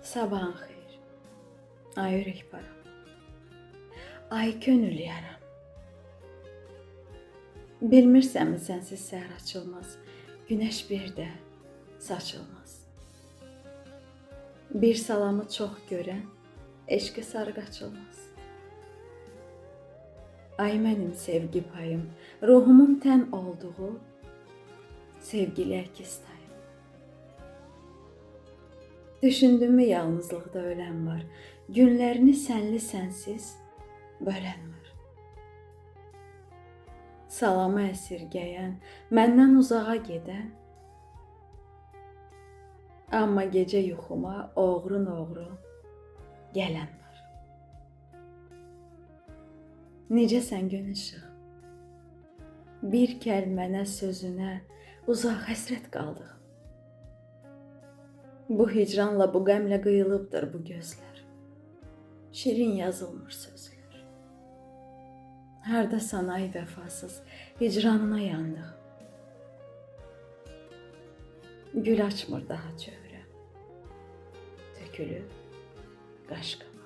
Sabahın xeyir. Ay ürək param. Ay könül yaram. Bilmirsənmi sənsiz səhər açılmaz, günəş bir də saçılmaz. Bir salamı çox görən eşqə sarı qaçılmaz. Ay mənim sevgi payım, ruhumun tən olduğu sevgili əkiz tayım. Düşündünmü yalnızlıqda ölən var, günlərini sənli sənsiz bölən var. Salamı əsirgəyən, məndən uzağa gedən, amma gecə yuxuma oğrun-oğru gələn var. Necəsən gün işıq? Bir kəlmənə, sözünə uzaq həsrət qaldıq. Bu hicranla, bu qəmlə qıyılıbdır bu gözlər. Şirin yazılmır sözlər. Hardasan ay vəfasız, hicranına yandıq. Gül açmır daha çöhrə, tökülür qaşqım.